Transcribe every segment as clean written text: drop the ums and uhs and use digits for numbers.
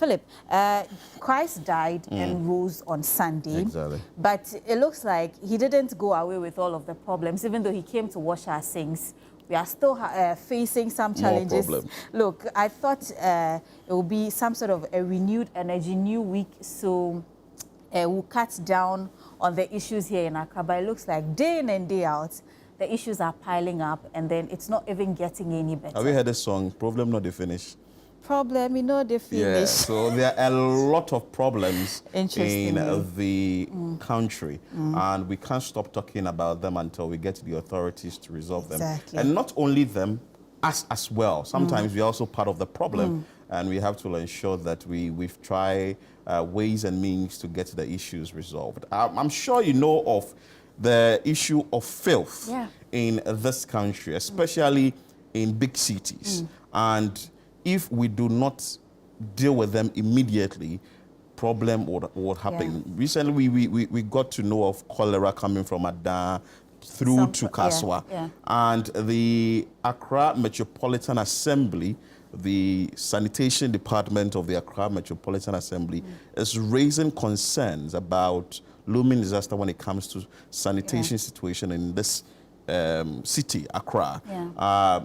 Philip, Christ died and rose on Sunday. Exactly. But it looks like he didn't go away with all of the problems, even though he came to wash our sins. We are still facing some challenges. More problems. Look, I thought it would be some sort of a renewed energy, new week, so we'll cut down on the issues here in Accra. But it looks like day in and day out, the issues are piling up, and then it's not even getting any better. Have you heard the song, Problem Not the Finish? Problem, you know, the finish. Yeah, so there are a lot of problems in the country, and we can't stop talking about them until we get the authorities to resolve them. And not only them, us as well. Sometimes we're also part of the problem, and we have to ensure that we've tried ways and means to get the issues resolved. I'm sure you know of the issue of filth in this country, especially in big cities. And if we do not deal with them immediately, problem would happen. Recently, we got to know of cholera coming from Ada through to Kaswa. And the Accra Metropolitan Assembly, the sanitation department of the Accra Metropolitan Assembly, is raising concerns about looming disaster when it comes to sanitation situation in this city, Accra.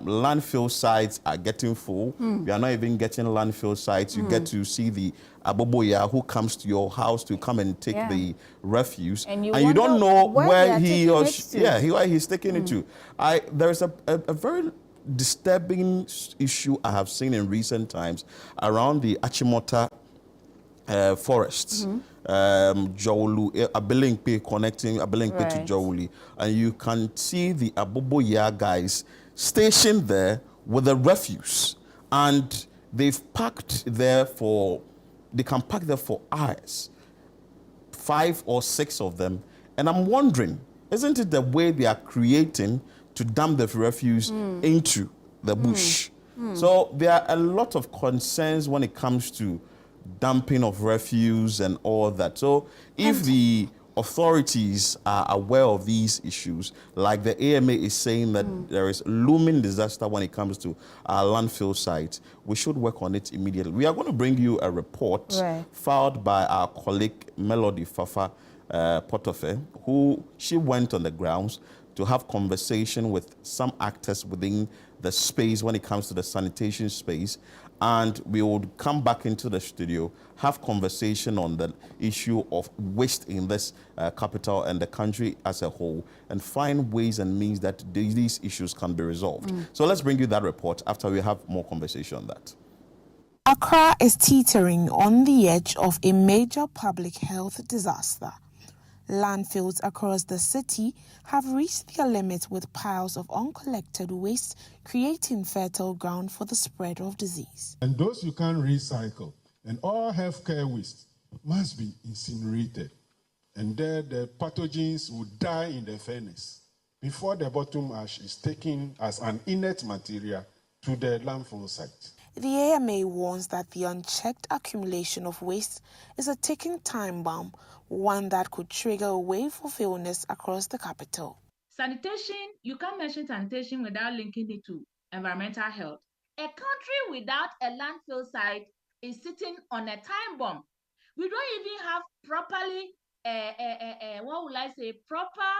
Landfill sites are getting full. We are not even getting landfill sites. You get to see the aboboya who comes to your house to come and take the refuse, and you don't know where he or she, where he's taking it to. There is a very disturbing issue I have seen in recent times around the Achimota forests. Jowlu, Abelinkpe, connecting Abelinkpe to Jowli, and you can see the Aboboya guys stationed there with the refuse, and they've packed there they can park there for hours, 5 or 6 of them, and I'm wondering, isn't it the way they are creating to dump the refuse into the bush? So there are a lot of concerns when it comes to dumping of refuse and all that. So if the authorities are aware of these issues, like the AMA is saying that there is looming disaster when it comes to our landfill sites, we should work on it immediately. We are going to bring you a report filed by our colleague Melody Fafa Potofe, who she went on the grounds to have conversation with some actors within the space when it comes to the sanitation space. And we would come back into the studio, have conversation on the issue of waste in this capital and the country as a whole, and find ways and means that these issues can be resolved. So let's bring you that report after we have more conversation on that. Accra is teetering on the edge of a major public health disaster. Landfills across the city have reached their limits with piles of uncollected waste, creating fertile ground for the spread of disease. And those you can't recycle, and all healthcare waste must be incinerated. And there the pathogens will die in the furnace before the bottom ash is taken as an inert material to the landfill site. The AMA warns that the unchecked accumulation of waste is a ticking time bomb, one that could trigger a wave of illness across the capital. Sanitation, you can't mention sanitation without linking it to environmental health. A country without a landfill site is sitting on a time bomb. We don't even have properly, proper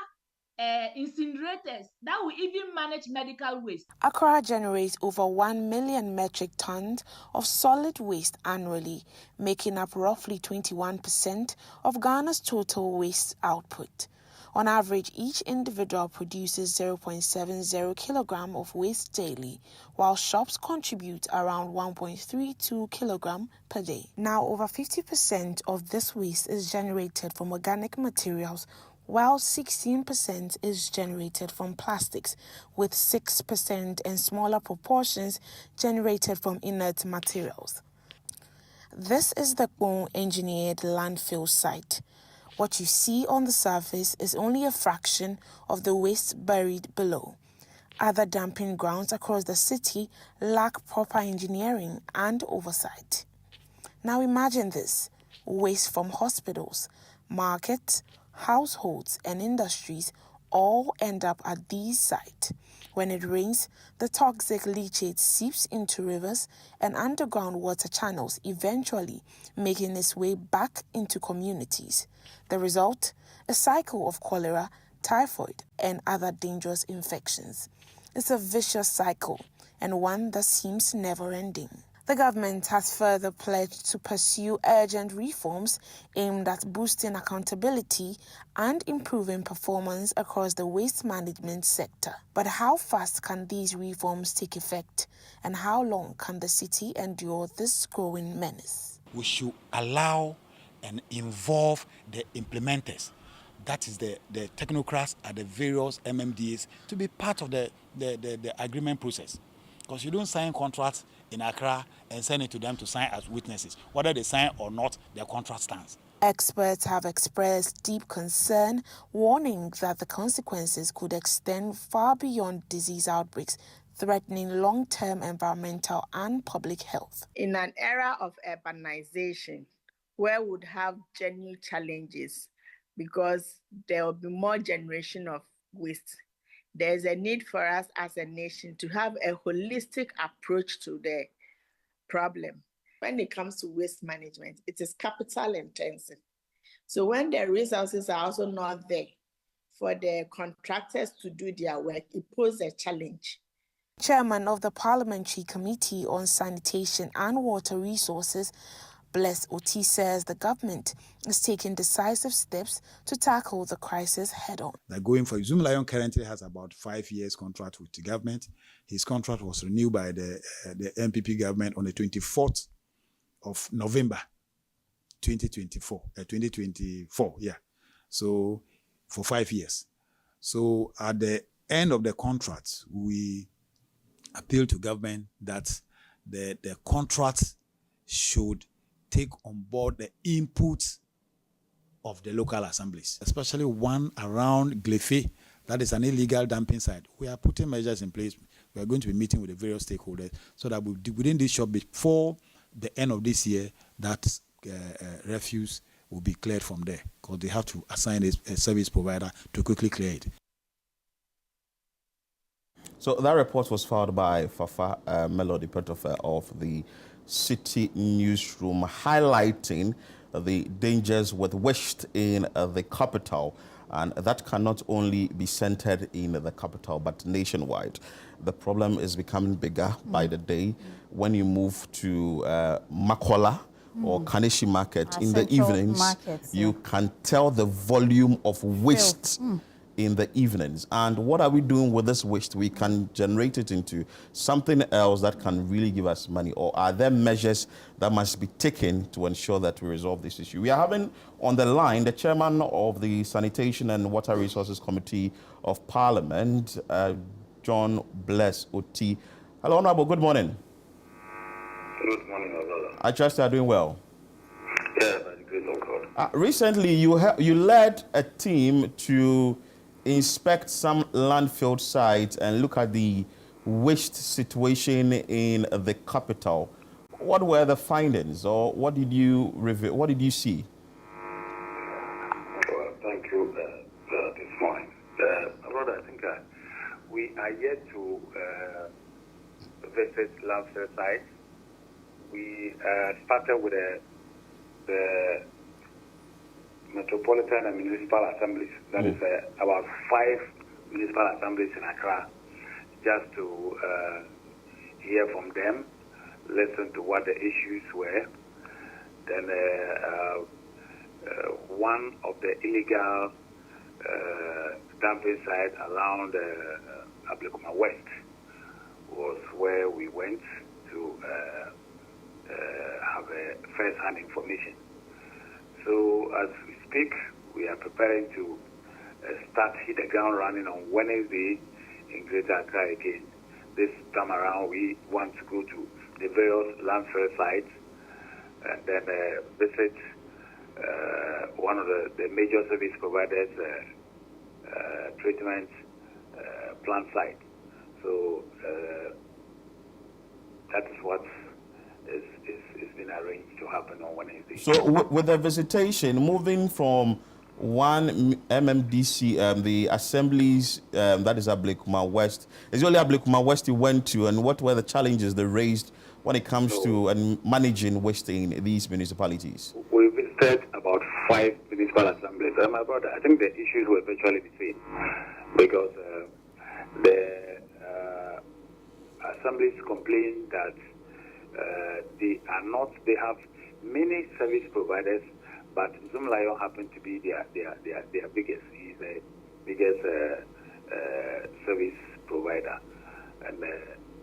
incinerators that will even manage medical waste. Accra generates over 1 million metric tons of solid waste annually, making up roughly 21% of Ghana's total waste output. On average, each individual produces 0.70 kilogram of waste daily, while shops contribute around 1.32 kilogram per day. Now, over 50% of this waste is generated from organic materials, while 16% is generated from plastics, with 6% and smaller proportions generated from inert materials. This is the engineered landfill site. What you see on the surface is only a fraction of the waste buried below. Other dumping grounds across the city lack proper engineering and oversight. Now imagine this: waste from hospitals, markets, households and industries all end up at these sites. When it rains, the toxic leachate seeps into rivers and underground water channels, eventually making its way back into communities. The result? A cycle of cholera, typhoid, and other dangerous infections. It's a vicious cycle, and one that seems never-ending. The government has further pledged to pursue urgent reforms aimed at boosting accountability and improving performance across the waste management sector. But how fast can these reforms take effect, and how long can the city endure this growing menace? We should allow and involve the implementers, that is the technocrats at the various MMDAs, to be part of the agreement process. Because you don't sign contracts in Accra and send it to them to sign as witnesses. Whether they sign or not, their contract stands. Experts have expressed deep concern, warning that the consequences could extend far beyond disease outbreaks, threatening long-term environmental and public health. In an era of urbanization, where we would have genuine challenges because there will be more generation of waste, there is a need for us as a nation to have a holistic approach to the problem. When it comes to waste management, it is capital intensive. So when the resources are also not there for the contractors to do their work, it poses a challenge. Chairman of the Parliamentary Committee on Sanitation and Water Resources, Bless Oti, says the government is taking decisive steps to tackle the crisis head-on. Going for Zoom Lion currently has about 5 years contract with the government. His contract was renewed by the MPP government on the 24th of November 2024, yeah. So for 5 years. So at the end of the contract, we appeal to government that the contract should take on board the inputs of the local assemblies, especially one around Glefe, that is an illegal dumping site. We are putting measures in place. We are going to be meeting with the various stakeholders so that within this shop, before the end of this year, that refuse will be cleared from there, because they have to assign a service provider to quickly clear it. So that report was filed by Fafa Melody Pretofer of the City Newsroom, highlighting the dangers with waste in the capital, and that cannot only be centered in the capital but nationwide. The problem is becoming bigger by the day. When you move to Makola or Kaneshi Market in the evenings, you can tell the volume of waste in the evenings. And what are we doing with this waste? We can generate it into something else that can really give us money. Or are there measures that must be taken to ensure that we resolve this issue? We are having on the line the chairman of the Sanitation and Water Resources Committee of Parliament, John Bless Oti. Hello, Honorable. Good morning. Good morning, brother. I trust you are doing well. Yeah, by the grace of God. Recently, you led a team to inspect some landfill sites and look at the waste situation in the capital. What were the findings, or what did you review? What did you see? Well, thank you this morning. Brother, I think we are yet to visit landfill sites. We started with the Metropolitan and Municipal assemblies. That is about 5 municipal assemblies in Accra, just to hear from them, listen to what the issues were. Then one of the illegal dumping sites around Ablekuma West was where we went to have a first-hand information. So as we speak, we are preparing to hit the ground running on Wednesday in Greater Accra again. This time around, we want to go to the various landfill sites and then visit one of the major service providers' treatment plant site. So that is what is been arranged to happen on Wednesday. So with the visitation, moving from one MMDC, the assemblies, that is Ablekuma West. Is it only Ablekuma West you went to, and what were the challenges they raised when it comes to managing waste in these municipalities? We visited about 5 municipal assemblies. My brother, I think the issues were virtually the same, because the assemblies complain that they have many service providers, but Zoom Lion happened to be their biggest. He's the biggest service provider, and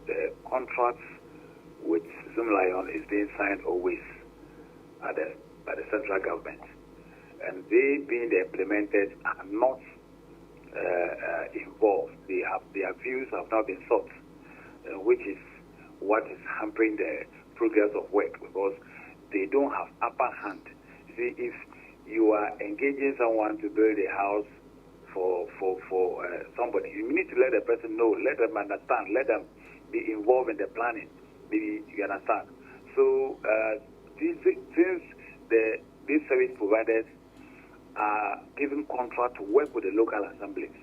the contracts with Zoom Lion is being signed always by the central government, and they being implemented are not involved. Their views have not been sought, which is what is hampering the progress of work, because they don't have upper hand. See, if you are engaging someone to build a house for somebody, you need to let the person know, let them understand, let them be involved in the planning. Maybe you understand. So since these service providers are given contract to work with the local assemblies,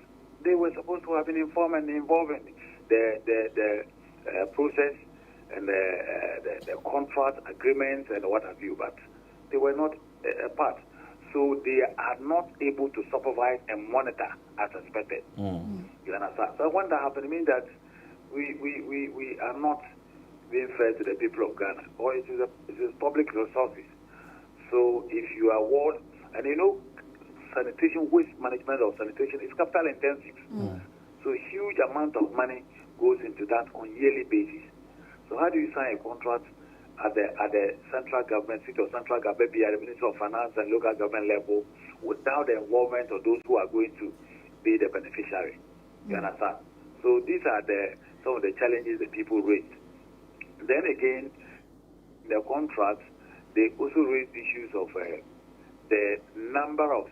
they were supposed to have been informed and involved in the process and the contract agreements and what have you, but they were not a part. So they are not able to supervise and monitor as expected. You understand? So when that happens, it means that we are not being fair to the people of Ghana, or it is public resources. So if you award, and you know, sanitation, waste management or sanitation is capital intensive. So a huge amount of money goes into that on yearly basis. So how do you sign a contract at the central government, city or central government, be at the Ministry of Finance and local government level, without the involvement of those who are going to be the beneficiary? You understand? So these are some of the challenges that people raised. Then again, the contracts, they also raised issues of the number of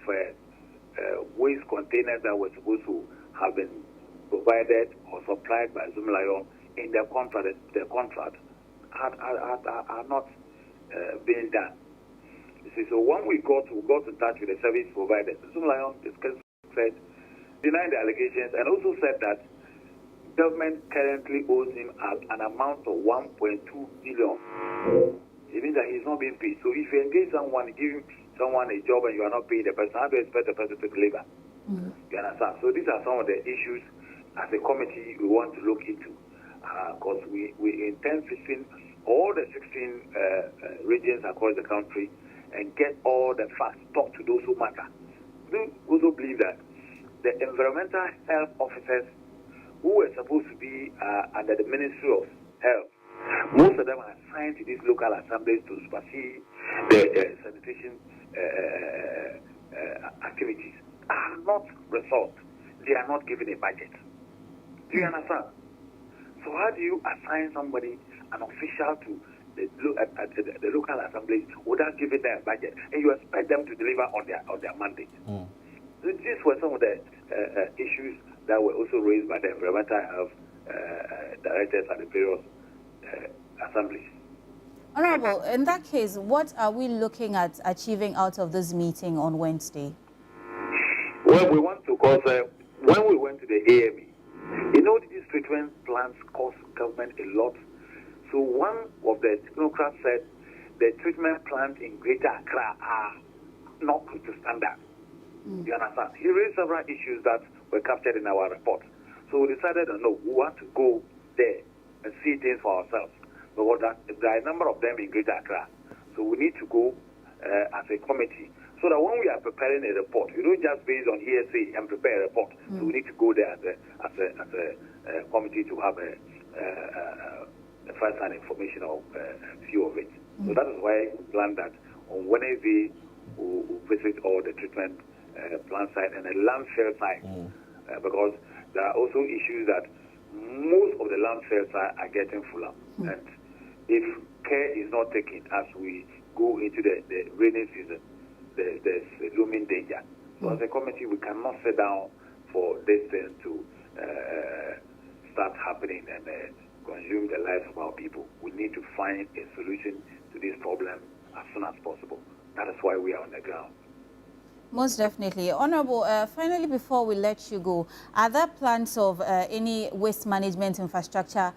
waste containers that were supposed to have been provided or supplied by Zoom Lion in the contract. The contract are not being done. You see, so when we got in touch with the service providers, Zoom Lion said, denied the allegations, and also said that government currently owes him an amount of 1.2 billion. It means that he's not being paid. So if you engage someone, give someone a job and you are not paying the person, how do you expect the person to deliver? You understand? So these are some of the issues as a committee we want to look into, because we intend visiting all the 16 regions across the country and get all the facts, talk to those who matter. We also believe that the environmental health officers who were supposed to be under the Ministry of Health, most of them are assigned to these local assemblies to supersede the sanitation activities, are not resolved. They are not given a budget. Do you understand? So how do you assign somebody, an official, to the local assemblies without giving them a budget, and you expect them to deliver on their mandate? These were some of the issues that were also raised by the environmental health directors at the various assemblies. Honorable, in that case, what are we looking at achieving out of this meeting on Wednesday? Well, we want to, because when we went to the AME, you know, these treatment plants cost government a lot. So one of the technocrats said the treatment plants in Greater Accra are not up to standard. You understand? He raised several issues that were captured in our report. So we decided, no, we want to go there and see things for ourselves. But there are a number of them in Greater Accra. So we need to go as a committee, so that when we are preparing a report, we don't just based on hearsay and prepare a report. So we need to go there as a committee to have a first-hand informational view of it. So that is why we planned that on Wednesday we'll visit all the treatment plant site and the landfill site, because there are also issues that most of the landfills are getting full up, and if care is not taken as we go into the rainy season, there's a looming danger. So as a committee, we cannot sit down for this thing to start happening and consume the lives of our people. We need to find a solution to this problem as soon as possible. That is why we are on the ground. Most definitely. Honorable, finally, before we let you go, are there plans of any waste management infrastructure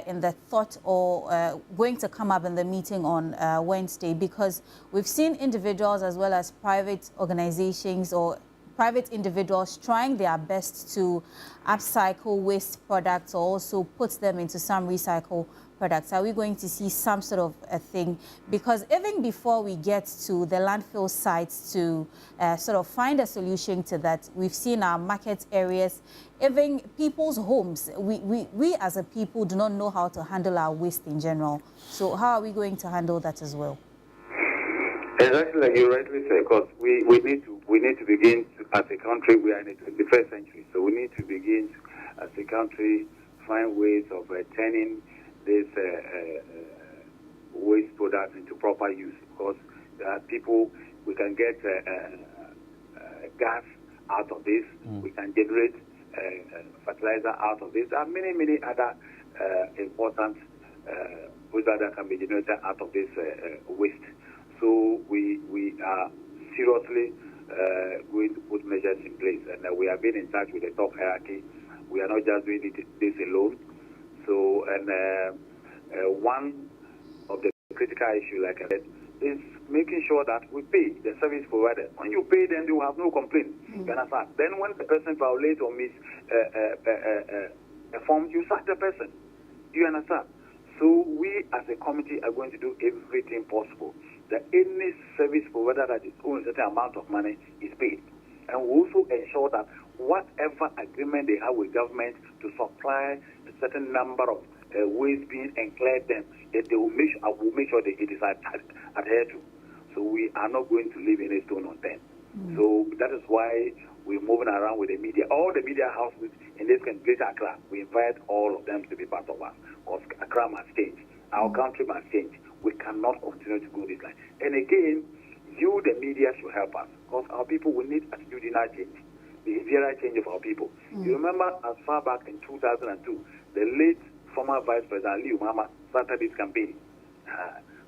in the thought or going to come up in the meeting on Wednesday? Because we've seen individuals as well as private organizations or private individuals trying their best to upcycle waste products or also put them into some recycle products. Are we going to see some sort of a thing? Because even before we get to the landfill sites to sort of find a solution to that, we've seen our market areas, even people's homes. We as a people do not know how to handle our waste in general. So how are we going to handle that as well? Exactly like you rightly say, because we need to begin to, as a country, we are in the 21st century, so we need to begin to, as a country, find ways of turning this waste products into proper use. Because people, we can get gas out of this, we can generate fertilizer out of this. There are many other important products that can be generated out of this waste. So we are seriously going to put measures in place, and we have been in touch with the top hierarchy. We are not just doing this alone. So, and one of the critical issues, like I said, is making sure that we pay the service provider. When you pay, then you have no complaint. You understand? Then when the person violates or miss a form, you sack the person. You understand? So we as a committee are going to do everything possible that any service provider that is owing a certain amount of money is paid. And we also ensure that whatever agreement they have with government to supply a certain number of waste being and clear them, that they will make sure that it is adhered to. So we are not going to leave any stone unturned. So that is why we're moving around with the media. All the media houses in this Greater Accra, we invite all of them to be part of us. Because Accra must change. Our country must change. We cannot continue to go this line. And again, you, the media, should help us. Because our people will need attitudinal change, behavioral change of our people. You remember as far back in 2002, the late former Vice President Liu Mama started this campaign.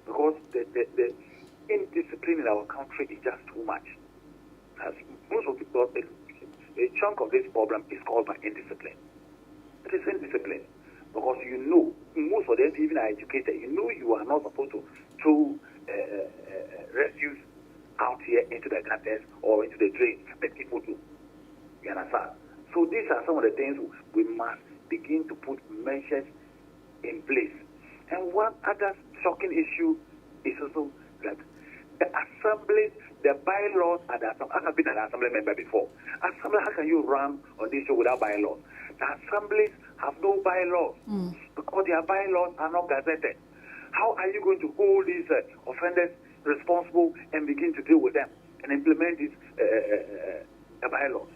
Because the indiscipline in our country is just too much. As most of people, a chunk of this problem is caused by indiscipline. It is indiscipline. Because you know, most of them even are educated. You know you are not supposed to throw refuse out here into the gutters or into the drains, but people do. You understand? So these are some of the things we must begin to put measures in place. And one other shocking issue is also that the assemblies, the bylaws at the assembly. I have been an assembly member before. Assembly, how can you run on this show without bylaws? The assemblies have no bylaws because their bylaws are not gazetted. How are you going to hold these offenders responsible and begin to deal with them and implement these bylaws?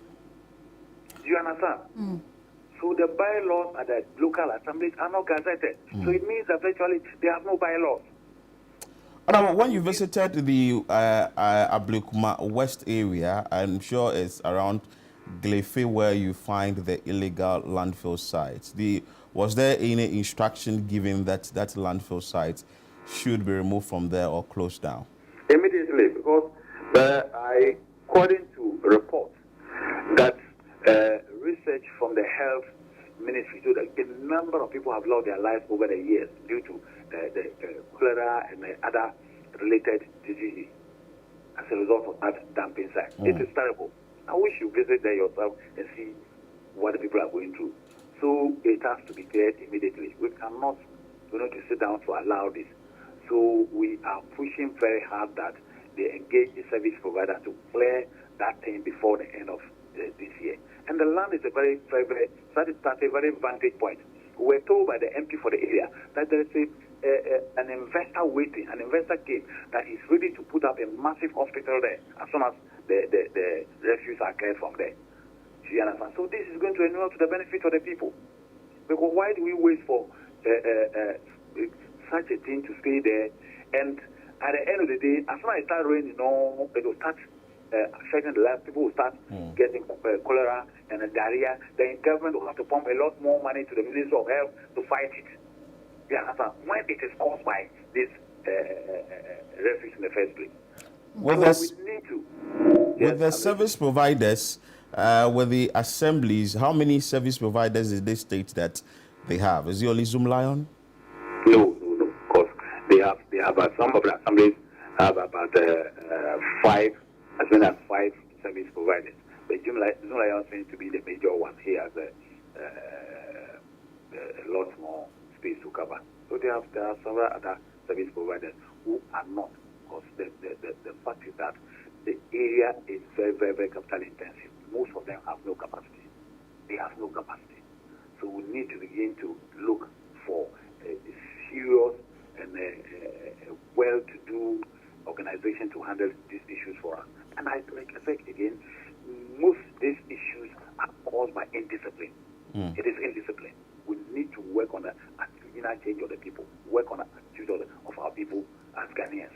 Do you understand? So the bylaws at the local assemblies are not gazetted. So it means that virtually they have no bylaws. When you visited the Ablekuma West area, I'm sure it's around Glefe where you find the illegal landfill sites. Was there any instruction given that that landfill site should be removed from there or closed down? Immediately, because according to reports that research from the health ministry showed that a number of people have lost their lives over the years due to the cholera and the other related diseases as a result of that dumping site. It is terrible. I wish you visit there yourself and see what the people are going through. So it has to be cleared immediately. We cannot, to sit down to allow this. So we are pushing very hard that they engage the service provider to clear that thing before the end of this year. And the land is a very vantage point. We were told by the MP for the area that there is an investor waiting, an investor came that is ready to put up a massive hospital there as soon as the refuse are cleared from there. Do you understand? So this is going to enable to the benefit of the people. Because why do we wait for such a thing to stay there? And at the end of the day, as soon as it starts raining, it will start affecting the lives. People will start getting cholera and diarrhea. Then government will have to pump a lot more money to the Ministry of Health to fight it. Yeah, when it is caused by this refuse in the first place. Well, so we need to with the service providers, with the assemblies, how many service providers did they state that they have? Is it only Zoom Lion? No. Because they have some of the assemblies have about 5, as many as 5 service providers. But Zoom Lion seems to be the major one. He has a lot more space to cover. So there are several other service providers who are not. Because the fact is that the area is very, very, very capital intensive. Most of them have no capacity. They have no capacity. So we need to begin to look for a serious and a well-to-do organization to handle these issues for us. And like I said again, most of these issues are caused by indiscipline. It is indiscipline. We need to work on the attitudinal change of the people, work on the attitude of our people as Ghanaians.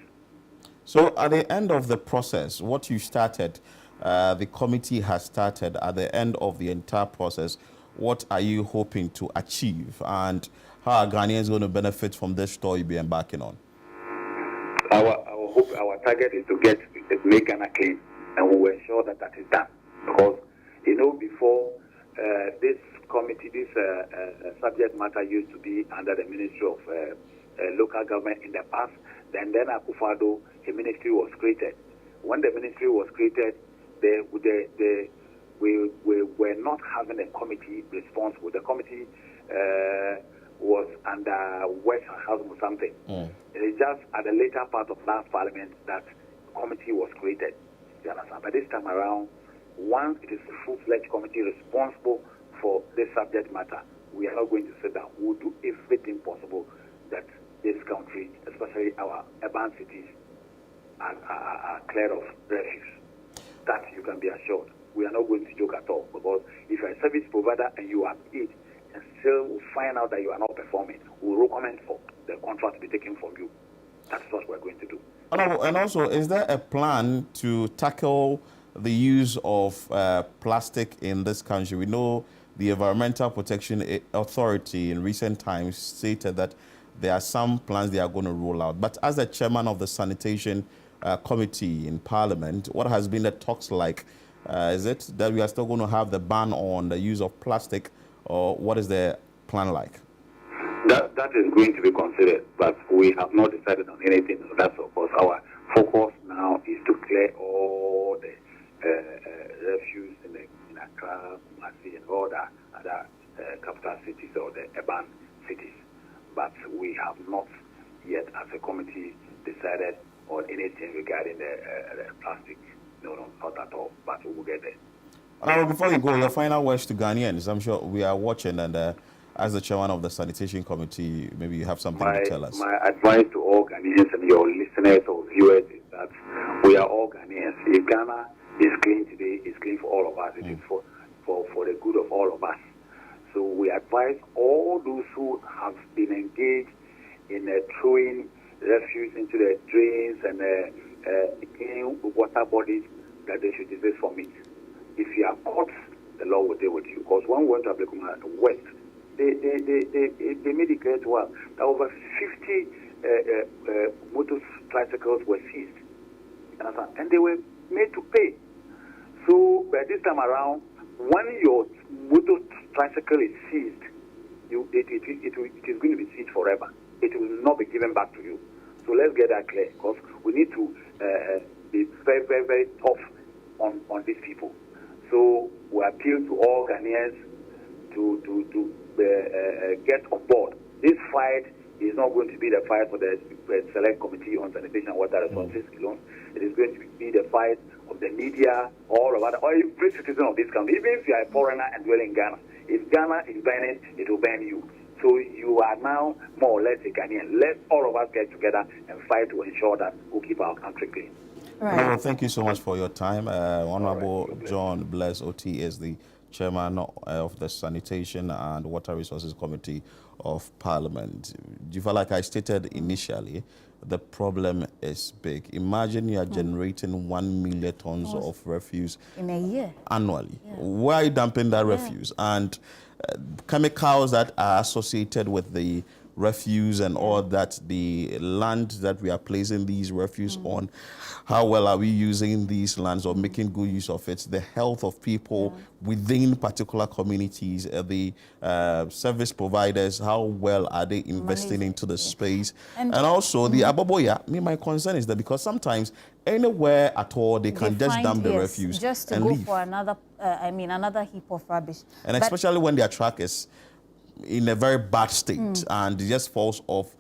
So at the end of the process, what you started, the committee has started, at the end of the entire process, what are you hoping to achieve, and how are Ghanaians going to benefit from this store you'll be embarking on? Our target is to make Ghana clean, and we will ensure that is done. Because, before this committee, this subject matter used to be under the Ministry of Local Government in the past. Then Akufo-Addo, a ministry was created. When the ministry was created, we were not having a committee responsible. The committee was under West House or something. It is just at the later part of last parliament that the committee was created. You understand? But this time around, once it is a full-fledged committee responsible for this subject matter, we are not going to sit down. We will do everything possible that this country, especially our urban cities, are clear of refuse. That you can be assured. We are not going to joke at all, because if you're a service provider and you are paid and still find out that you are not performing, we will recommend for the contract to be taken from you. That's what we're going to do. And also, is there a plan to tackle the use of plastic in this country? We know the Environmental Protection Authority in recent times stated that there are some plans they are going to roll out. But as the chairman of the sanitation committee in Parliament, what has been the talks like? Is it that we are still going to have the ban on the use of plastic, or what is the plan like? That is going to be considered, but we have not decided on anything. So that's, of course, our focus now is to clear all the refuse in Accra, Kumasi, and all the other capital cities or the urban cities. But we have not yet, as a committee, decided on anything regarding the plastic. No, not at all. But we will get there. Before you go, your final words to Ghanaians. I'm sure we are watching, and as the chairman of the sanitation committee, maybe you have something to tell us. My advice to all Ghanaians and your listeners or viewers is that we are all Ghanaians. If Ghana is clean today, it's clean for all of us. It is for the good of all of us. So we advise all those who have been engaged in throwing refuse into the drains and cleaning water bodies that they should desist from it. If you are caught, the law will deal with you. Because when we went to Ablekuma West, they made it clear to us that over 50 motorcycles were seized. And they were made to pay. So by this time around, when your motorcycle is seized, it is going to be seized forever. It will not be given back to you. So let's get that clear, because we need to be very, very, very tough on these people. So we appeal to all Ghanaians to get on board. This fight is not going to be the fight for the Select Committee on Sanitation and Water Resources alone. It is going to be the fight of the media, all of every citizen of this country. Even if you are a foreigner and dwelling in Ghana, if Ghana is burning, it will burn you. So you are now more or less a Ghanaian. Let all of us get together and fight to ensure that we'll keep our country clean. Right. Well, thank you so much for your time. Honorable John Bless OT is the chairman of the Sanitation and Water Resources Committee of Parliament. Do you feel like I stated initially, the problem is big? Imagine you are generating 1 million tons of refuse in a year annually. Yeah. Where are you dumping that refuse? And chemicals that are associated with the refuse and all that, the land that we are placing these refuse on, how well are we using these lands or making good use of it, the health of people within particular communities, the service providers, how well are they investing into the space, and also the aboboya. My concern is that because sometimes anywhere at all they can just dump the refuse just to and go leave for another heap of rubbish, and especially when their truck is in a very bad state and it just falls off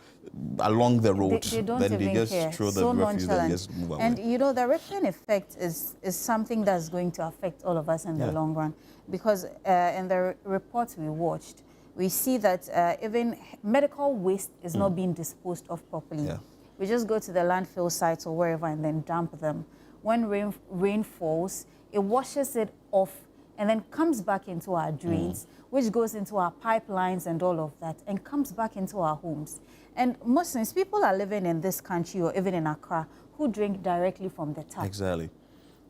along the road, they don't then even they just care. throw the refuse and just move away. And you know, the rippling effect is something that's going to affect all of us in the long run, because in the reports we watched, we see that even medical waste is not being disposed of properly. We just go to the landfill sites or wherever and then dump them. When rain falls, it washes it off and then comes back into our drains, which goes into our pipelines and all of that, and comes back into our homes. And Muslims, people are living in this country or even in Accra who drink directly from the tap. Exactly.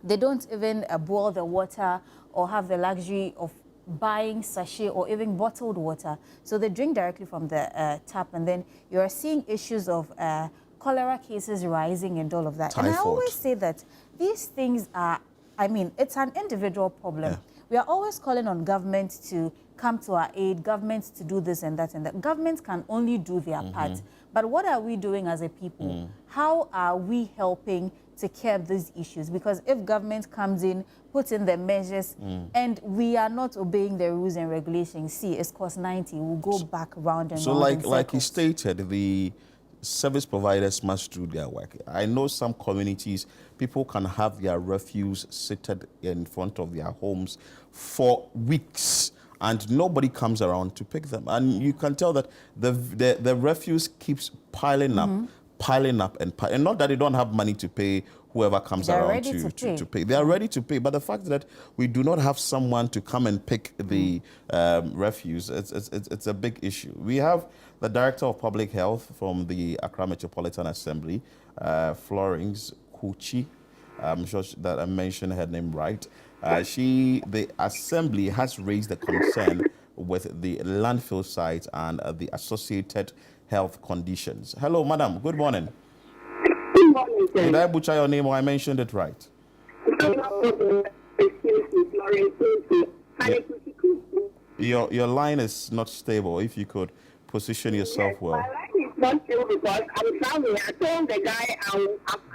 They don't even boil the water or have the luxury of buying sachet or even bottled water. So they drink directly from the tap, and then you're seeing issues of cholera cases rising and all of that. Typhoid. And I always say that these things are, I mean, it's an individual problem. We are always calling on government to come to our aid, governments to do this and that and that. Governments can only do their part. But what are we doing as a people? How are we helping to curb these issues? Because if government comes in, puts in the measures, and we are not obeying the rules and regulations, see, it's cost 90, we'll go back round and so round. So like he stated, the service providers must do their work. I know some communities, people can have their refuse seated in front of their homes for weeks and nobody comes around to pick them. And you can tell that the refuse keeps piling up, and not that they don't have money to pay whoever comes around to pay. They are ready to pay. But the fact that we do not have someone to come and pick the refuse, it's a big issue. We have the Director of Public Health from the Accra Metropolitan Assembly, Florence Kuchi. I'm sure that I mentioned her name right. The Assembly has raised the concern with the landfill site and the associated health conditions. Hello, madam. Good morning. Good morning, sir. Did I butcher your name or I mentioned it right? Yeah. Your line is not stable. If you could position yourself well. My line is not stable because I'm traveling. I told the guy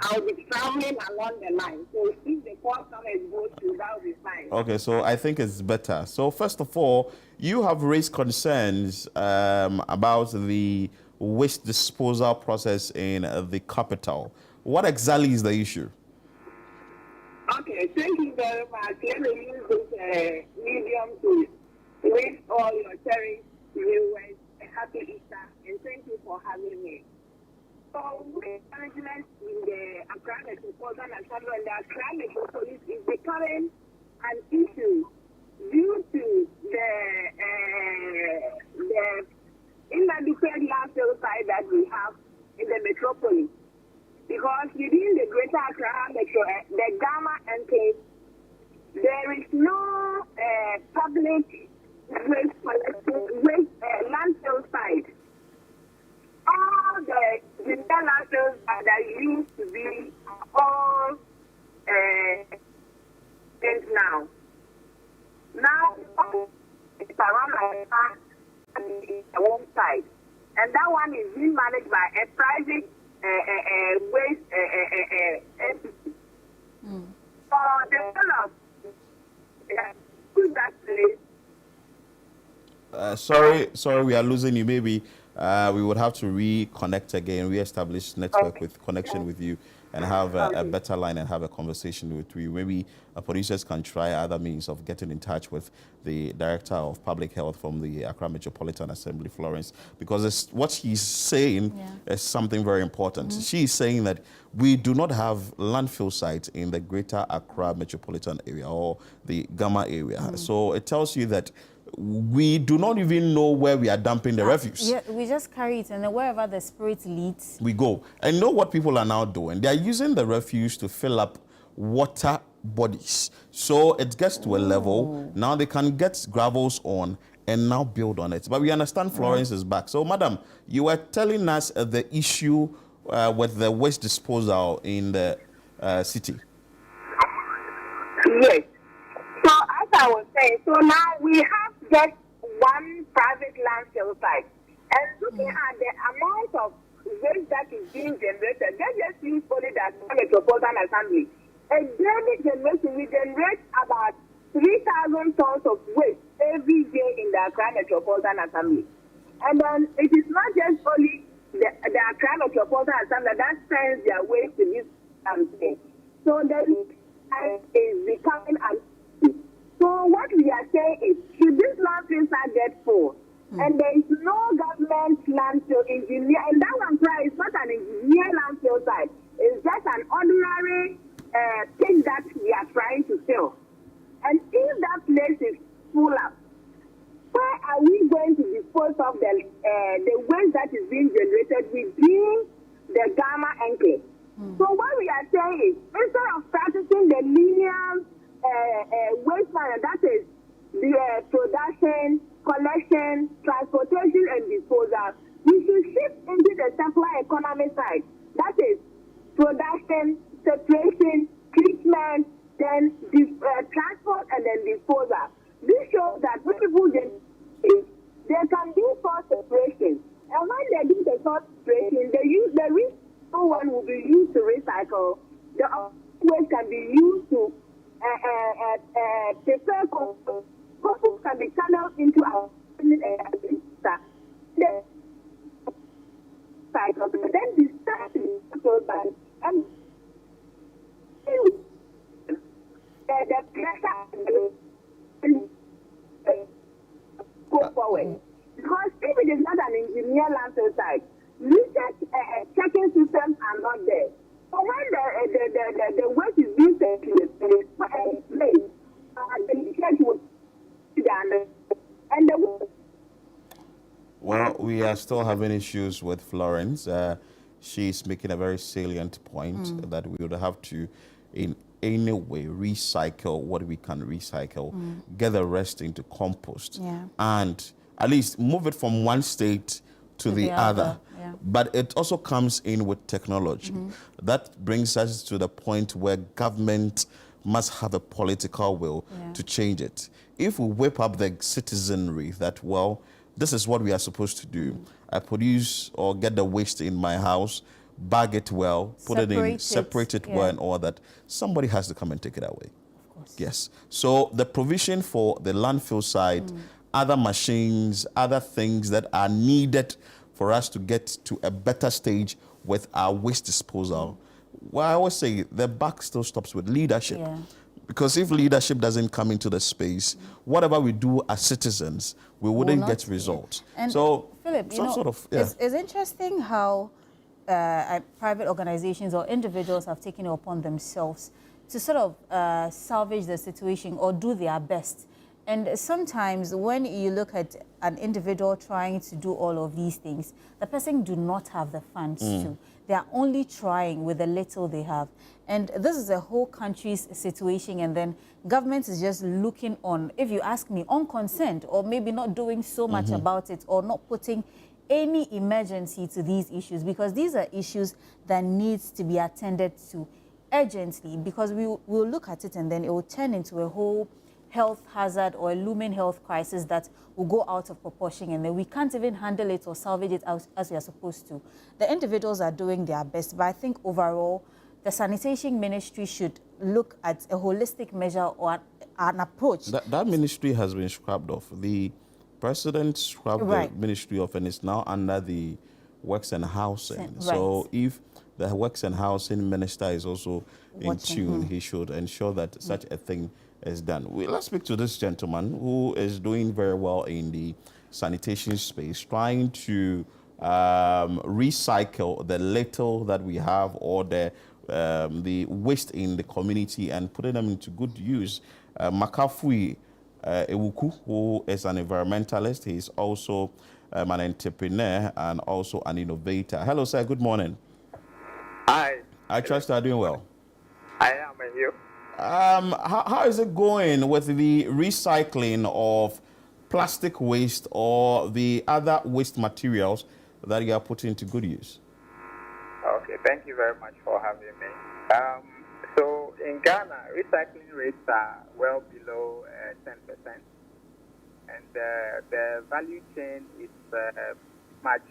I'll be traveling along the line. So if the call comes and goes through, that will be fine. Okay, so I think it's better. So first of all, you have raised concerns about the waste disposal process in the capital. What exactly is the issue? Okay, thank you very much. Let me use this medium to wish all your cherished viewers a happy Easter, and thank you for having me. So, waste management in the Accra Metropolitan Assembly and the Accra Metropolis is becoming an issue due to the inadequate landfill site that we have in the metropolis. Because within the Greater Accra Metro, the Gamma enclave, there is no public waste landfill site. All the landfills that used to be all things now. Now it's around my farm the one side, and that one is being managed by a private waste entity. For the whole of that place. Sorry, we are losing you. Maybe we would have to reconnect again, re-establish network with connection with you, and have a better line and have a conversation with you. Maybe producers can try other means of getting in touch with the Director of Public Health from the Accra Metropolitan Assembly, Florence, because what she's saying is something very important. She's saying that we do not have landfill sites in the Greater Accra Metropolitan area or the Gamma area. So it tells you that we do not even know where we are dumping the refuse. Yeah, we just carry it, and then wherever the spirit leads, we go. And know what people are now doing? They are using the refuse to fill up water bodies. So it gets to a level, now they can get gravels on and now build on it. But we understand Florence is back. So, Madam, you were telling us the issue with the waste disposal in the city. Yes. So as I was saying, so now we have just one private landfill site. And looking at the amount of waste that is being generated, let's just use only that Metropolitan Assembly. A daily generation, we generate about 3,000 tons of waste every day in the Accra Metropolitan Assembly. And then it is not just only the Accra Metropolitan Assembly that sends their waste to this thing. So the is becoming so what we are saying is, should this landfill site get full, and there is no government landfill engineer, and that one is not an engineer landfill site, it's just an ordinary thing that we are trying to fill. And if that place is full up, where are we going to dispose of the waste that is being generated within the Gamma enclave? So what we are saying is, instead of practicing the linear waste management, that is the production, collection, transportation, and disposal, we should shift into the circular economy side. That is production, separation, treatment, then transport, and then disposal. This shows that when people they can do source separation, and when they do the source separation, they use the one will be used to recycle. The other waste can be used to prepare compost. Compost can be channeled into our cycle. Then the start to by and the pressure go forward. Because if it is not an engineer landfill site, research checking systems are not there. So when the waste is being circulated, the research will be done. And well, we are still having issues with Florence. She's making a very salient point that we would have to, in any way, recycle what we can recycle, get the rest into compost, and at least move it from one state to the other. Yeah. But it also comes in with technology. That brings us to the point where government must have a political will to change it. If we whip up the citizenry that, well, this is what we are supposed to do. I produce or get the waste in my house, bag it well, separate it well, and all that. Somebody has to come and take it away. Of course. Yes. So the provision for the landfill side, other machines, other things that are needed for us to get to a better stage with our waste disposal. Well, I always say the buck still stops with leadership. Because if leadership doesn't come into the space, whatever we do as citizens, we wouldn't get results. And so, Philip, it's interesting how private organizations or individuals have taken it upon themselves to sort of salvage the situation or do their best. And sometimes when you look at an individual trying to do all of these things, the person do not have the funds to. They are only trying with the little they have. And this is a whole country's situation, and then government is just looking on, if you ask me, unconcerned, or maybe not doing so much about it, or not putting any emergency to these issues, because these are issues that needs to be attended to urgently, because we'll look at it and then it will turn into a whole health hazard or a looming health crisis that will go out of proportion, and then we can't even handle it or salvage it as we are supposed to. The individuals are doing their best, but I think overall, the sanitation ministry should look at a holistic measure or an approach. That ministry has been scrubbed off. The president scrubbed the ministry off, and it's now under the Works and Housing. So if the Works and Housing minister is also in tune, he should ensure that such a thing is done. Let's speak to this gentleman who is doing very well in the sanitation space, trying to recycle the little that we have or the waste in the community and putting them into good use. Makafui Ewuku, who is an environmentalist, he is also an entrepreneur and also an innovator. Hello, sir. Good morning. Hi. I trust you are doing well. I am, and you? How is it going with the recycling of plastic waste or the other waste materials that you are putting to good use? Okay, thank you very much for having me. So in Ghana, recycling rates are well below 10%, and the value chain is much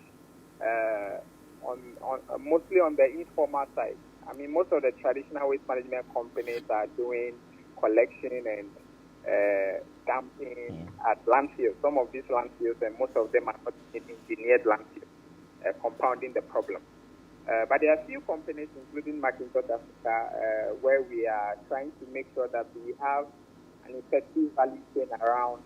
mostly on the informal side. I mean, most of the traditional waste management companies are doing collection and dumping at landfills. Some of these landfills, and most of them are not engineered landfills, compounding the problem. But there are a few companies, including Macintosh Africa, where we are trying to make sure that we have an effective value chain around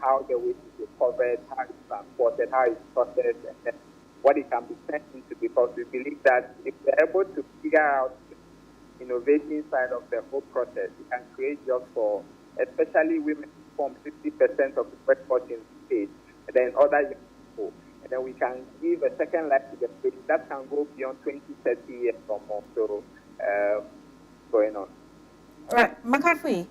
how the waste is recovered, how it's transported, how it's processed, and then what it can be sent into, because we believe that if we're able to figure out the innovation side of the whole process, it can create jobs for especially women who form 60% of the workforce in the state, and then other young people. And then we can give a second life to the space that can go beyond 20, 30 years or more. So, going on. Right, McCaffrey,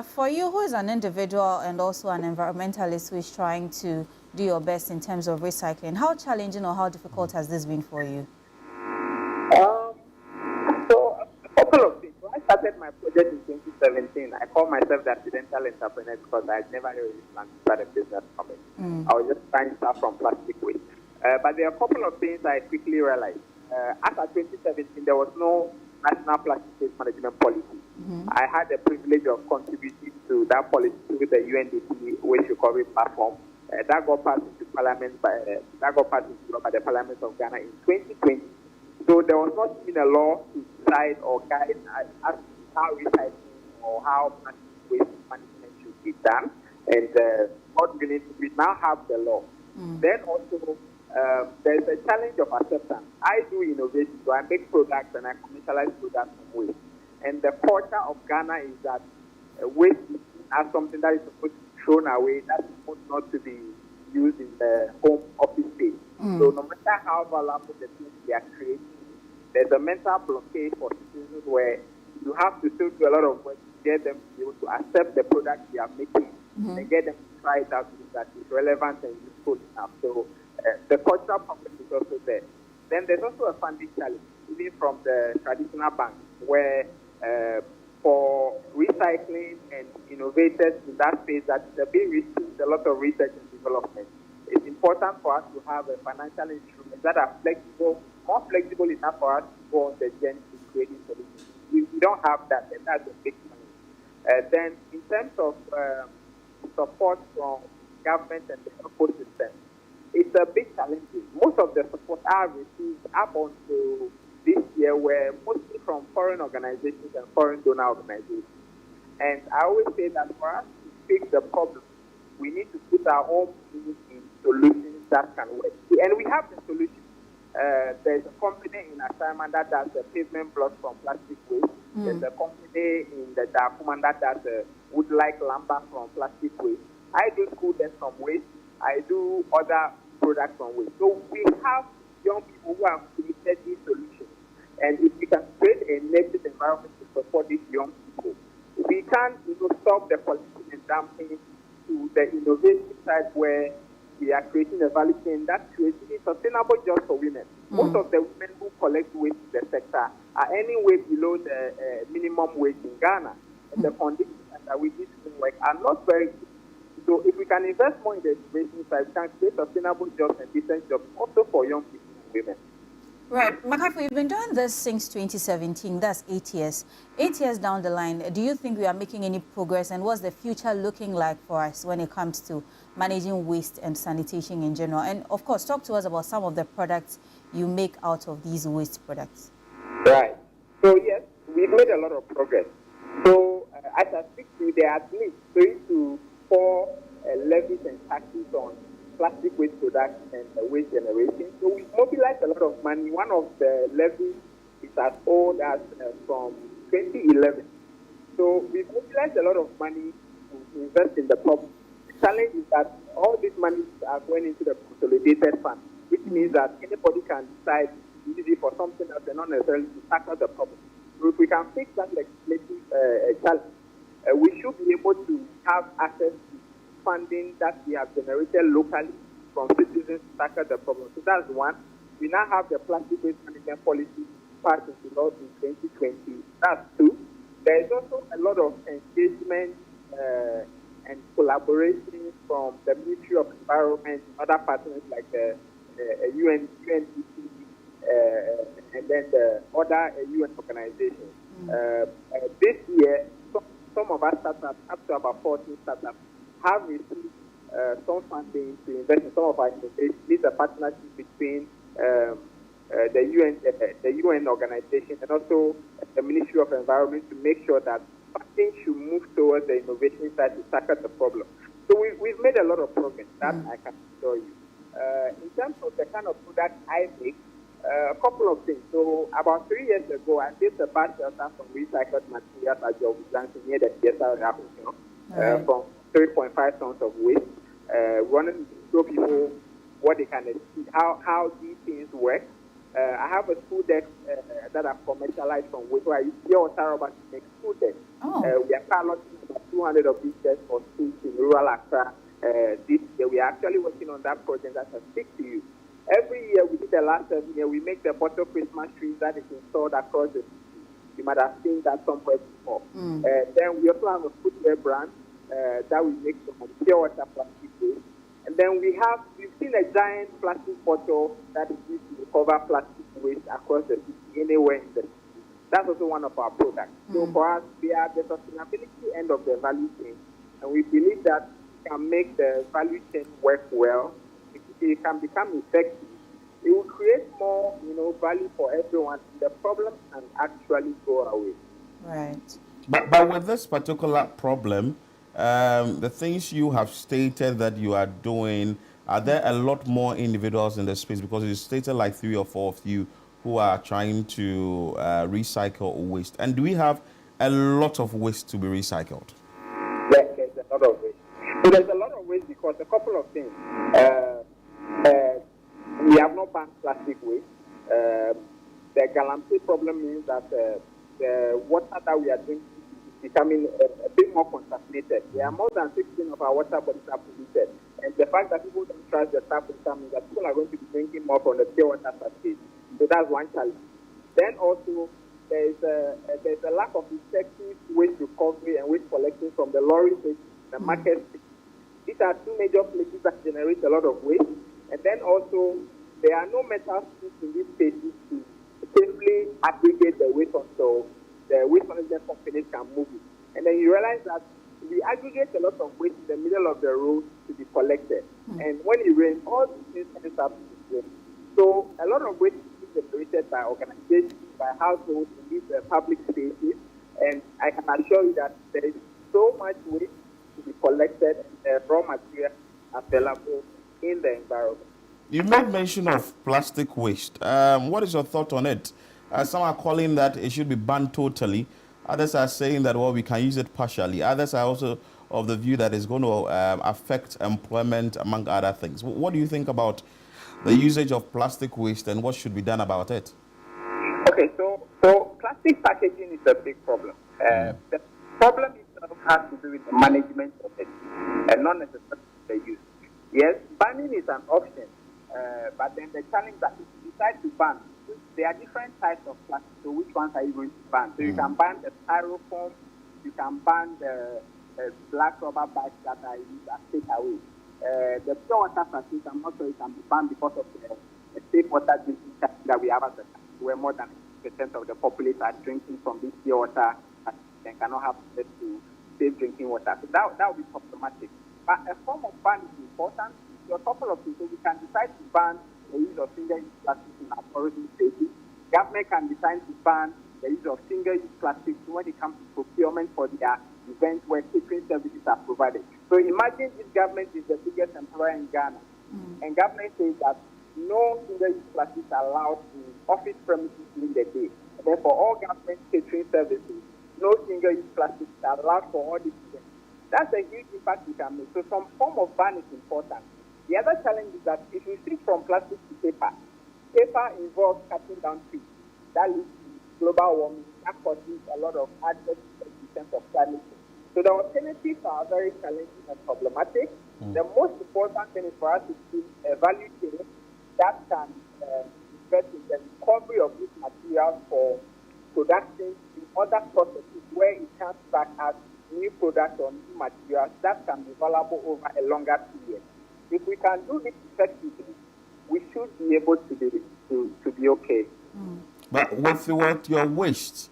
for you, who is an individual and also an environmentalist who is trying to do your best in terms of recycling, how challenging or how difficult has this been for you? So, a couple of things. When I started my project in 2017, I called myself the accidental entrepreneur because I had never really planned to start a business from it. I was just trying to start from plastic waste. But there are a couple of things I quickly realized. After 2017, there was no national plastic waste management policy. I had the privilege of contributing to that policy with the UNDP Waste Recovery Platform. That got passed into Parliament by the Parliament of Ghana in 2020. So there was not even a law to decide or guide as to how recycling or how plastic waste management should be done. And God willing, we now have the law. Then also, there's a challenge of acceptance. I do innovation, so I make products and I commercialize products from waste. And the culture of Ghana is that waste is seen as something that is supposed to be thrown away, that's supposed not to be used in the home office space. So no matter how valuable the things we are creating, there's a mental blockade for citizens where you have to still do a lot of work to get them to be able to accept the product you are making and get them to try it out that is relevant and useful enough. So the cultural problem is also there. Then there's also a funding challenge, even from the traditional banks, where for recycling and innovators in that space that the big restricts a lot of research and development. It's important for us to have a financial instruments that are flexible, more flexible enough for us to go on the journey to creating solutions. We don't have that, and that's a big challenge. Then in terms of support from government and the ecosystem, it's a big challenge. Most of the support I received up until this year were mostly from foreign organizations and foreign donor organizations. And I always say that for us to fix the problem, we need to put our own means in solutions that can work. And we have the solution. There's a company in assignment that does the pavement blocks from plastic waste. There's a company in the Darkuman that does wood-like lumber from plastic waste. I do school desks from waste. I do other products from waste. So we have young people who have created these solutions. And if we can create a native environment to support these young people, we can stop the collecting and dumping to the innovation side where we are creating a value chain that creates sustainable jobs for women. Most of the women who collect waste in the sector are anywhere below the minimum wage in Ghana. And the conditions that we need to work are not very good. So if we can invest more in the innovation side, we can create sustainable jobs and decent jobs also for young people and women. Right. McCaffrey, you've been doing this since 2017. That's 8 years. 8 years down the line, do you think we are making any progress? And what's the future looking like for us when it comes to managing waste and sanitation in general? And, of course, talk to us about some of the products you make out of these waste products. Right. So, yes, we've made a lot of progress. So, as I speak to you, there are at least 3 to 4 levies and taxes on plastic waste production and waste generation. So we mobilized a lot of money. One of the levies is as old as from 2011. So we mobilized a lot of money to invest in the problem. The challenge is that all these monies are going into the consolidated fund, which means that anybody can decide to use it for something else and not necessarily to tackle the problem. So if we can fix that legislative challenge, we should be able to have access to funding that we have generated locally from citizens to tackle the problem. So that's one. We now have the plastic waste management policy passed into law in 2020. That's two. There is also a lot of engagement and collaboration from the Ministry of Environment, other partners like the UNDP, and then the other UN organizations. This year, some of our startups, up to about 14 startups, have received some funding to invest in some of our innovations. This is a partnership between the UN organization and also the Ministry of Environment to make sure that funding should move towards the innovation side to tackle the problem. So we've made a lot of progress, that I can assure you. In terms of the kind of product I make, a couple of things. So about 3 years ago, I built a bus shelter from recycled materials at Job Junction near the DSR Hotel, from 3.5 tons of waste. Wanted to show people what they can see, how these things work. I have a school deck that I've commercialized from waste, where I use pure water rubber to make school decks. We are piloting about 200 of these decks for schools in rural Accra. This year, we are actually working on that project that I speak to you. Every year, within the last 7 years, we make the bottle Christmas trees that is installed across the city. You might have seen that somewhere before. Then we also have a footwear brand that we make from pure water plastic waste. And then we've seen a giant plastic bottle that is used to recover plastic waste across the city, anywhere in the city. That's also one of our products. So for us, we are the sustainability end of the value chain, and we believe that we can make the value chain work well. It can become effective. It will create more, value for everyone. The problem can actually go away. Right. But with this particular problem, the things you have stated that you are doing, are there a lot more individuals in the space? Because you stated like 3 or 4 of you who are trying to recycle waste. And do we have a lot of waste to be recycled? Yes, there's a lot of waste. So there's a lot of waste because a couple of things. We have not banned plastic waste. The Galamsey problem means that the water that we are drinking is becoming a bit more contaminated. There are more than 16 of our water bodies are polluted. And the fact that people don't trust the tap water means that people are going to be drinking more from the pure water sources. So that's one challenge. Then also, there's a lack of effective waste recovery and waste collection from the lorry station, the market. These are two major places that generate a lot of waste. And then also, there are no metal strips in these spaces to safely aggregate the waste until the waste management companies can move it. And then you realize that we aggregate a lot of waste in the middle of the road to be collected. And when it rains, all these things ends up to rain. So a lot of waste is generated by organizations, by households in these public spaces. And I can assure you that there is so much waste to be collected and raw material available in the environment. You made mention of plastic waste. What is your thought on it? Some are calling that it should be banned totally. Others are saying that, well, we can use it partially. Others are also of the view that it's going to affect employment, among other things. What do you think about the usage of plastic waste and what should be done about it? Okay, so plastic packaging is a big problem. The problem itself has to do with the management of it and not necessarily the use. Yes, banning is an option, but then the challenge that if you decide to ban, there are different types of plastic. So which ones are you going to ban? So you can ban the styrofoam, you can ban the black rubber bags that are used as takeaway. The pure water facilities, I'm not sure it can be banned because of the safe water drinking that we have as a country, where more than 80% of the population are drinking from this pure water and cannot have access to safe drinking water. So that would be problematic. But a form of ban is important. There are a couple of things. So we can decide to ban the use of single-use plastic in our tourism spaces. Government can decide to ban the use of single-use plastic when it comes to procurement for their events where catering services are provided. So imagine this government is the biggest employer in Ghana, and government says that no single-use plastics are allowed in office premises during the day. And therefore, all government catering services, no single-use plastics are allowed for all these events. That's a huge impact we can make. So some form of ban is important. The other challenge is that if you switch from plastic to paper involves cutting down trees. That leads to global warming. That causes a lot of adverse effects in terms of climate change. So the alternatives are very challenging and problematic. The most important thing is for us to see a value chain that can invest in the recovery of these materials for production in other processes where it comes back as new products or new materials that can be valuable over a longer period. If we can do this effectively, we should be able to be okay. But with your waste,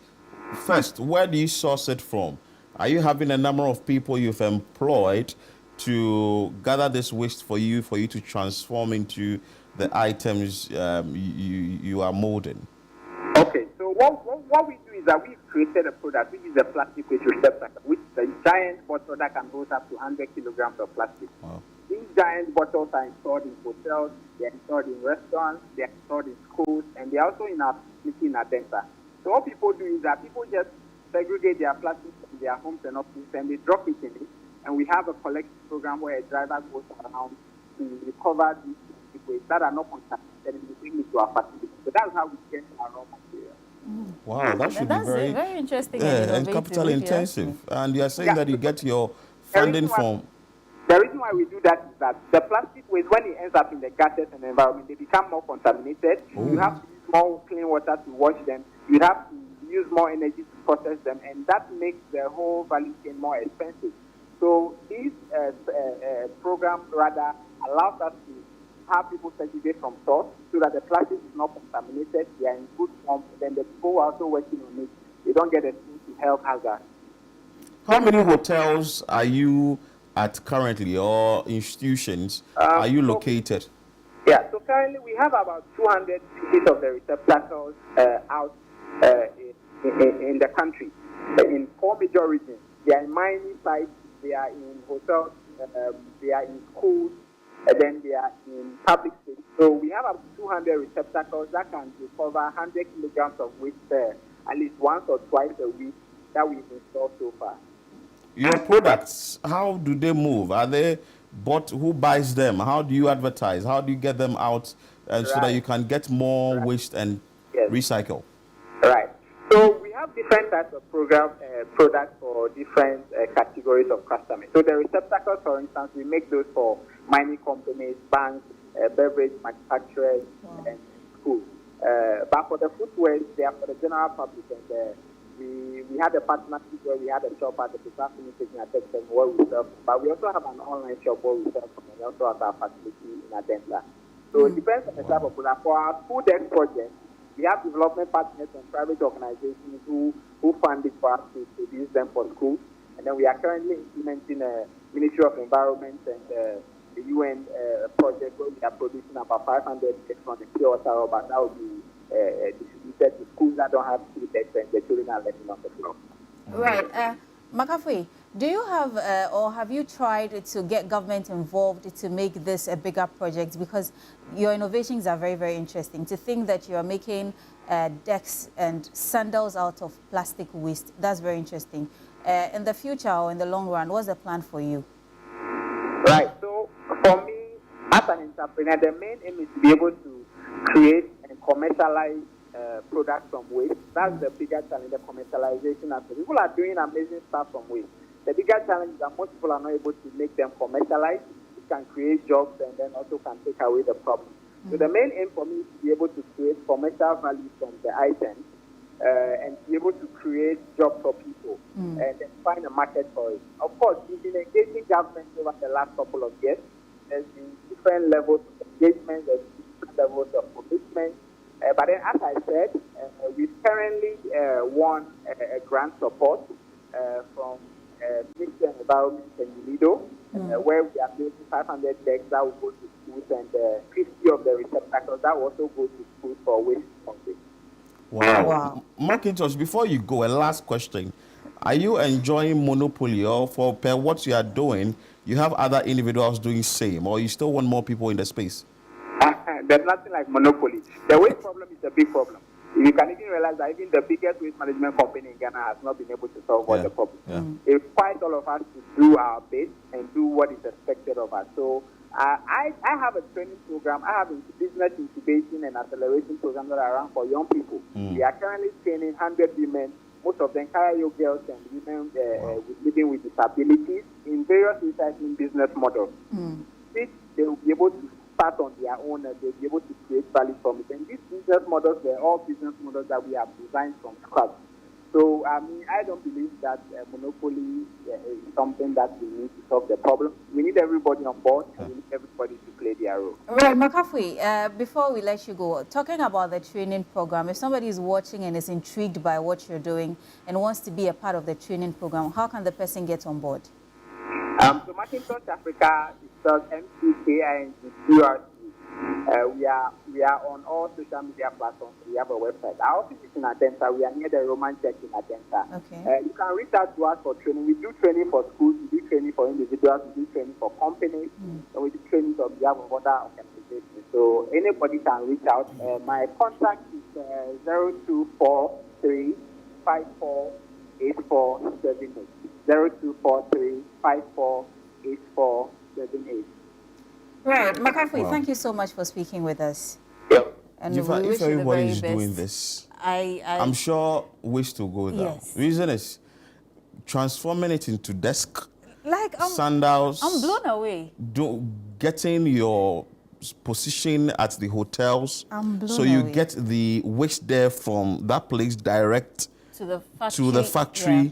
first, where do you source it from? Are you having a number of people you've employed to gather this waste for you to transform into the items you are molding? Okay, so what we do is that we've created a product which is a plastic waste receptacle, which is a giant bottle that can hold up to 100 kilograms of plastic. Wow. These giant bottles are installed in hotels, they're installed in restaurants, they're installed in schools, and they're also in our facility in Adenta. So what people do is that people just segregate their plastic in their homes and offices, and they drop it in it, and we have a collection program where a driver goes around to recover these plastic waste that are not contaminated and we bring it to our facility. So that's how we get our raw material. Wow, that should be very interesting and capital intensive. And you are saying that you get your funding from... The reason why we do that is that the plastic waste, when it ends up in the gutters and the environment, they become more contaminated. You have to use more clean water to wash them. You have to use more energy to process them, and that makes the whole value chain more expensive. So this program rather allows us to have people segregate from source so that the plastic is not contaminated, they are in good form, and then the people also working on it, they don't get exposed to health hazards. How many hotels are you at currently, or institutions are you located? Yeah, so currently we have about 200 pieces of the receptacles out in the country, in 4 major regions. They are in mining sites, they are in hotels, they are in schools, and then they are in public spaces. So we have about 200 receptacles that can recover 100 kilograms of waste at least once or twice a week that we've installed so far. Your products, how do they move? Are they bought? Who buys them? How do you advertise? How do you get them out so that you can get more waste and recycle? Right. So we have different types of products for different categories of customers. So the receptacles, for instance, we make those for mining companies, banks, beverage manufacturers, and schools. But for the footwear, they are for the general public. And we had a partnership where we had a shop at the Municipal where we sell, but we also have an online shop where we sell, and we also have our facility in Adenta. So it depends on the type of product. For our food X project, we have development partners and private organizations who fund it for us to produce them for schools. And then we are currently implementing a Ministry of Environment and the UN project where we are producing about 500 decks on the pure water rubber that will be distributed to schools that don't have food decks and the children are living on the floor. Right. Makafui, do you have or have you tried to get government involved to make this a bigger project? Because your innovations are very, very interesting. To think that you are making decks and sandals out of plastic waste, that's very interesting. In the future or in the long run, what's the plan for you? Right. So for me, as an entrepreneur, the main aim is to be able to create and commercialize products from waste. That's the bigger challenge, the commercialization aspect. People are doing amazing stuff from waste. The bigger challenge is that most people are not able to make them commercialized. It can create jobs and then also can take away the problem. So the main aim for me is to be able to create commercial value from the items and be able to create jobs for people and then find a market for it. Of course, we've been engaging government over the last couple of years. There's been different levels of engagement, there's different levels of commitment. But then, as I said, we've currently won a grant support from Municipal and Environment and UNIDO, where we are building 500 decks that will go to schools and 50 of the receptacles that will also go to schools for waste recovery. Wow. Macintosh, before you go, a last question. Are you enjoying monopoly, or for what you are doing, you have other individuals doing same, or you still want more people in the space? There's nothing like monopoly. The waste problem is a big problem. You can even realize that even the biggest waste management company in Ghana has not been able to solve all the problems. It requires all of us to do our bit and do what is expected of us. So I have a training program. I have a business incubation and acceleration program that I run for young people. We are currently training 100 women. Most of the Nkayo girls and women living with disabilities in various recycling business models. Which they will be able to start on their own and they'll be able to create value from it. And these business models were all business models that we have designed from scratch. So, I mean, I don't believe that monopoly is something that we need to solve the problem. We need everybody on board and we need everybody to play their role. Right, Makafui, before we let you go, talking about the training program, if somebody is watching and is intrigued by what you're doing and wants to be a part of the training program, how can the person get on board? So Macintosh Africa is spelled MCKINGQRC. We are on all social media platforms. We have a website. Our office is in Adenta. We are near the Roman Church in Adenta. Okay. You can reach out to us for training. We do training for schools. We do training for individuals. We do training for companies. And we do training on behalf of other organizations. So anybody can reach out. My contact is 0243 548478. 0243 548478. Right, Makafui, thank you so much for speaking with us. Yep. And If everybody is doing this, I'm sure waste will go down. Yes. Reason is transforming it into desk, like sandals. I'm blown away. Getting your position at the hotels. I'm blown so you away. get the waste there from that place direct to the factory. Yeah.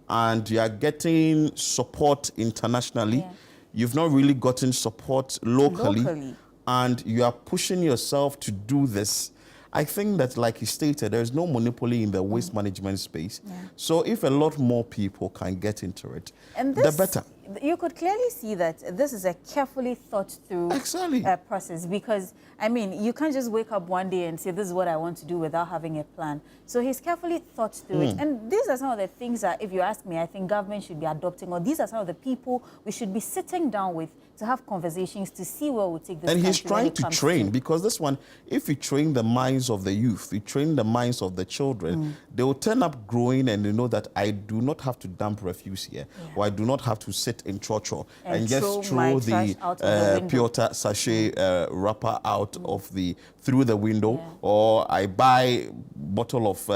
And you are getting support internationally. Yeah. You've not really gotten support locally. And you are pushing yourself to do this. I think that, like he stated, there's no monopoly in the waste management space. Yeah. So if a lot more people can get into it, the better. You could clearly see that this is a carefully thought through process, because, I mean, you can't just wake up one day and say, this is what I want to do without having a plan. So he's carefully thought through it. And these are some of the things that, if you ask me, I think government should be adopting, or these are some of the people we should be sitting down with to have conversations to see where we'll take this country. And he's trying to train, because this one, if you train the minds of the youth, you train the minds of the children, they will turn up growing and they know that I do not have to dump refuse here, or I do not have to sit in chocho and just throw the Piota sachet wrapper out of through the window, or I buy bottle of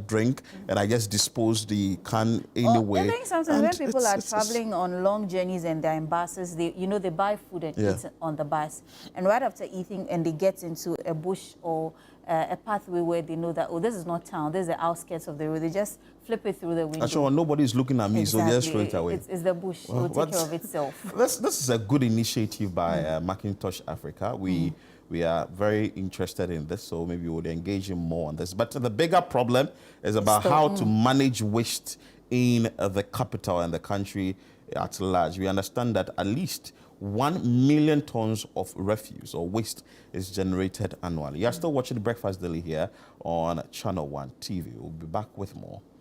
drink and I just dispose the can anyway. I think sometimes when people are traveling on long journeys and they're in buses, they buy food and eat on the bus, and right after eating and they get into a bush or a pathway where they know that, oh, this is not town, this is the outskirts of the road, they just flip it through the window. Actually, nobody's looking at me, so just throw it away. It's the bush. It will take care of itself. This is a good initiative by Macintosh Africa. We are very interested in this, so maybe we would engage in more on this. But the bigger problem is about how to manage waste in the capital and the country at large. We understand that at least 1 million tons of refuse or waste is generated annually. You are still watching Breakfast Daily here on Channel One TV. We'll be back with more.